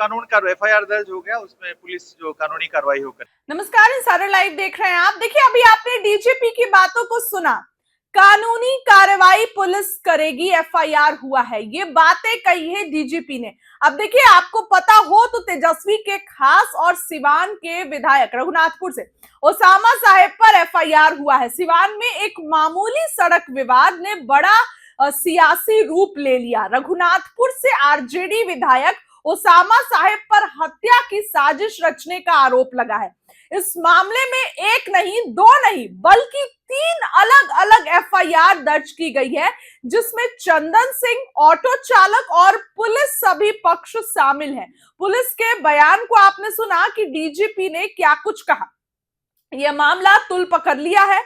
कानून का एफआईआर दर्ज हो गया, उसमें पुलिस जो कानूनी कार्रवाई हो कर। नमस्कार, सारा लाइव देख रहे हैं आप। देखिए, अभी आपने डीजीपी की बातों को सुना। कानूनी कार्रवाई पुलिस करेगी, एफआईआर हुआ है, ये बातें कही है डीजीपी ने। अब देखिए, आपको पता हो तो तेजस्वी के खास और सिवान के विधायक रघुनाथपुर से ओसामा साहेब पर एफआईआर हुआ है। सिवान में एक मामूली सड़क विवाद ने बड़ा सियासी रूप ले लिया। रघुनाथपुर से आरजेडी विधायक ओसामा साहेब पर हत्या की साजिश रचने का आरोप लगा है। इस मामले में एक नहीं, दो नहीं, बल्कि 3 अलग अलग एफआईआर दर्ज की गई है, जिसमें चंदन सिंह, ऑटो चालक और पुलिस सभी पक्ष शामिल हैं। पुलिस के बयान को आपने सुना कि डीजीपी ने क्या कुछ कहा। यह मामला तुल पकड़ लिया है।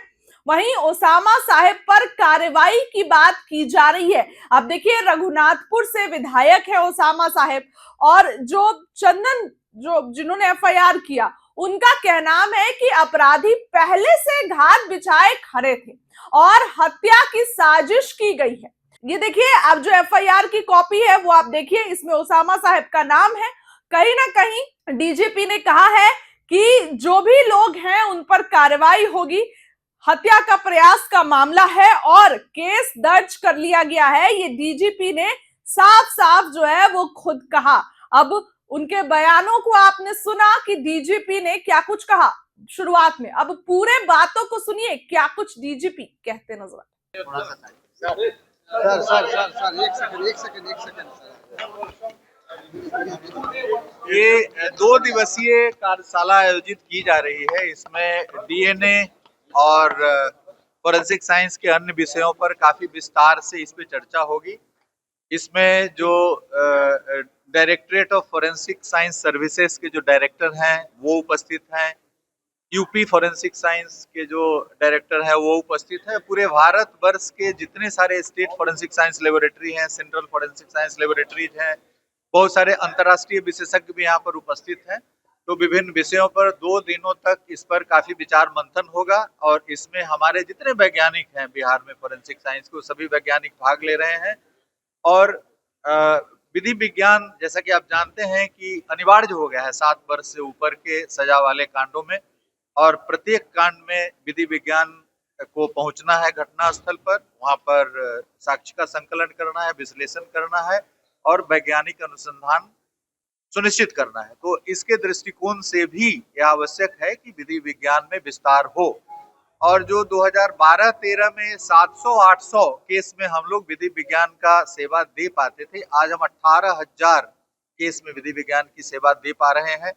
वहीं ओसामा साहेब पर कार्रवाई की बात की जा रही है। अब देखिए, रघुनाथपुर से विधायक है ओसामा साहेब, और जो चंदन, जो जिन्होंने एफआईआर किया, उनका कहना है कि अपराधी पहले से घात बिछाए खड़े थे और हत्या की साजिश की गई है। ये देखिए, अब जो एफआईआर की कॉपी है वो आप देखिए, इसमें ओसामा साहेब का नाम है। कहीं ना कहीं डीजीपी ने कहा है कि जो भी लोग हैं उन पर कार्रवाई होगी। हत्या का प्रयास का मामला है और केस दर्ज कर लिया गया है, ये डीजीपी ने साफ साफ जो है वो खुद कहा। अब उनके बयानों को आपने सुना कि डीजीपी ने क्या कुछ कहा शुरुआत में। अब पूरे बातों को सुनिए, क्या कुछ डीजीपी कहते नजर आते। सर एक सेकंड ये 2 दिवसीय कार्यशाला आयोजित की जा रही है। इसमें डीएनए और फोरेंसिक साइंस के अन्य विषयों पर काफी विस्तार से इस पे चर्चा होगी। इसमें जो directorate of forensic science services के जो डायरेक्टर हैं वो उपस्थित हैं, यूपी फोरेंसिक साइंस के जो डायरेक्टर है वो उपस्थित है। पूरे भारत वर्ष के जितने सारे स्टेट फोरेंसिक साइंस लेबोरेटरी हैं, सेंट्रल फोरेंसिक साइंस लेबोरेटरीज हैं, बहुत सारे अंतर्राष्ट्रीय विशेषज्ञ भी यहाँ पर उपस्थित हैं। तो विभिन्न विषयों पर 2 दिनों तक इस पर काफी विचार मंथन होगा और इसमें हमारे जितने वैज्ञानिक हैं बिहार में फोरेंसिक साइंस के, सभी वैज्ञानिक भाग ले रहे हैं। और विधि विज्ञान, जैसा कि आप जानते हैं कि अनिवार्य हो गया है 7 वर्ष से ऊपर के सजा वाले कांडों में, और प्रत्येक कांड में विधि विज्ञान को पहुंचना है घटना स्थल पर, वहां पर साक्ष्य का संकलन करना है, विश्लेषण करना है और वैज्ञानिक अनुसंधान सुनिश्चित करना है। तो इसके दृष्टिकोण से भी यह आवश्यक है कि विधि विज्ञान में विस्तार हो। और जो 2012-13 में 700-800 केस में हम लोग विधि विज्ञान का सेवा दे पाते थे, आज हम 18,000 केस में विधि विज्ञान की सेवा दे पा रहे हैं।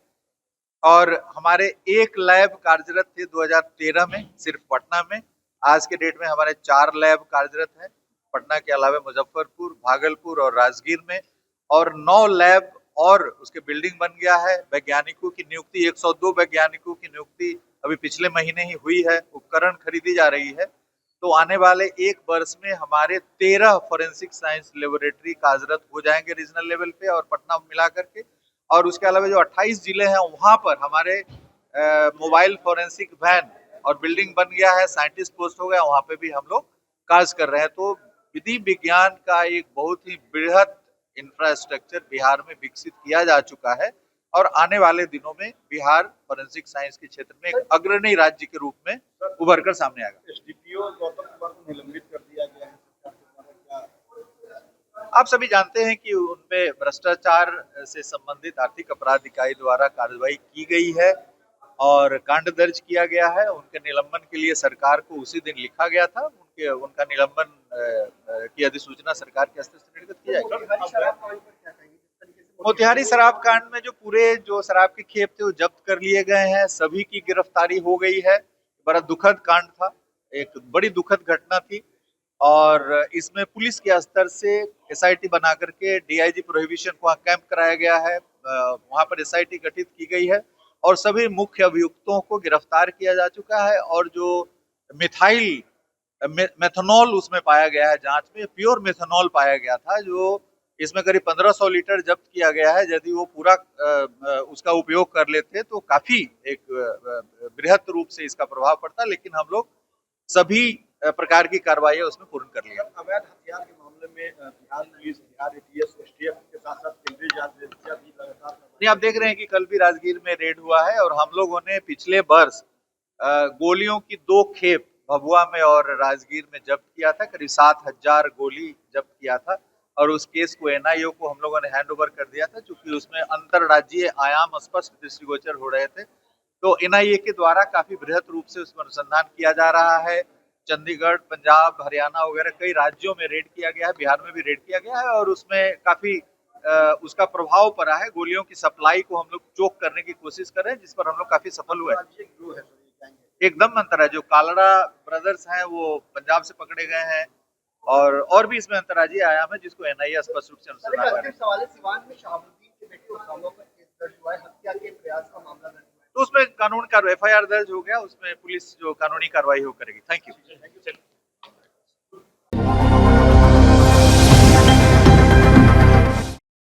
और हमारे एक लैब कार्यरत थे 2013 में सिर्फ पटना में। आज के डेट में हमारे 4 लैब कार्यरत हैं, पटना के अलावा मुजफ्फरपुर, भागलपुर और राजगीर में, और 9 लैब और उसके बिल्डिंग बन गया है। वैज्ञानिकों की नियुक्ति, 102 वैज्ञानिकों की नियुक्ति अभी पिछले महीने ही हुई है। उपकरण खरीदी जा रही है। तो आने वाले 1 वर्ष में हमारे 13 फोरेंसिक साइंस लेबोरेटरी कार्यरत हो जाएंगे रीजनल लेवल पे और पटना मिला करके। और उसके अलावा जो 28 जिले हैं वहां पर हमारे मोबाइल फोरेंसिक वैन और बिल्डिंग बन गया है, साइंटिस्ट पोस्ट हो गया, वहां पे भी हम लोग कार्य कर रहे हैं। तो विधि विज्ञान का एक बहुत ही बृहद इंफ्रास्ट्रक्चर बिहार में विकसित किया जा चुका है और आने वाले दिनों में बिहार फोरेंसिक साइंस के क्षेत्र में एक अग्रणी राज्य के रूप में उभर कर सामने आएगा। एसडीपीओ गौतम कुमार को निलंबित कर दिया गया है। आप सभी जानते हैं कि उनपे भ्रष्टाचार से संबंधित आर्थिक अपराध इकाई द्वारा कार्रवाई की गई है और कांड दर्ज किया गया है। उनके निलंबन के लिए सरकार को उसी दिन लिखा गया था। उनका निलंबन की अधिसूचना सरकार के स्तर से निर्गत की जाएगी। मोतिहारी शराब कांड में जो पूरे जो शराब के खेप थे वो जब्त कर लिए गए हैं, सभी की गिरफ्तारी हो गई है। बड़ा दुखद कांड था, एक बड़ी दुखद घटना थी और इसमें पुलिस के स्तर से एसआईटी बना करके डीआईजी प्रोहिबिशन को वहाँ कैंप कराया गया है। वहां पर एसआईटी गठित की गई है और सभी मुख्य अभियुक्तों को गिरफ्तार किया जा चुका है। और जो मिथाइल मेथनॉल उसमें पाया गया है, जांच में प्योर मेथनॉल पाया गया था, जो इसमें करीब 1500 लीटर जब्त किया गया है। यदि वो पूरा उसका उपयोग कर लेते तो काफी एक बृहद रूप से इसका प्रभाव पड़ता, लेकिन हम लोग सभी प्रकार की कार्रवाई उसमें पूर्ण कर लिया। अवैध हथियार के मामले में Bihar police, Bihar ATS, STF के साथ साथ केंद्रीय जांच एजेंसियां भी लगातार नहीं, आप देख रहे हैं कि कल भी राजगीर में रेड हुआ है और हम लोगों ने पिछले वर्ष गोलियों की 2 खेप भभुआ में और राजगीर में जब्त किया था, करीब 7,000 गोली जब्त किया था और उस केस को एनआईओ को हम लोगों ने हैंड ओवर कर दिया था, क्योंकि उसमें अंतरराज्यीय आयाम स्पष्ट दृष्टिगोचर हो रहे थे। तो एनआईए के द्वारा काफी बृहत रूप से उसमें अनुसंधान किया जा रहा है। चंडीगढ़, पंजाब, हरियाणा वगैरह कई राज्यों में रेड किया गया है, बिहार में भी रेड किया गया है और उसमें काफी उसका प्रभाव पड़ा है। गोलियों की सप्लाई को हम लोग चोक करने की कोशिश कर रहे हैं, जिस पर हम लोग काफी सफल हुए हैं। एकदम अंतर है। जो कालड़ा ब्रदर्स हैं वो पंजाब से पकड़े गए हैं और भी इसमें अंतर्राज्यीय आयाम है, जिसको एनआईए स्पष्ट रूप से अनुसंधान कर रही है। सिवान में शहाबुद्दीन के बेटे उसामा पर केस दर्ज हुआ है, हत्या के प्रयास का मामला दर्ज हुआ है। तो उसमें कानून का एफआईआर दर्ज हो गया, उसमें पुलिस जो कानूनी कार्रवाई हो करेगी। Thank you.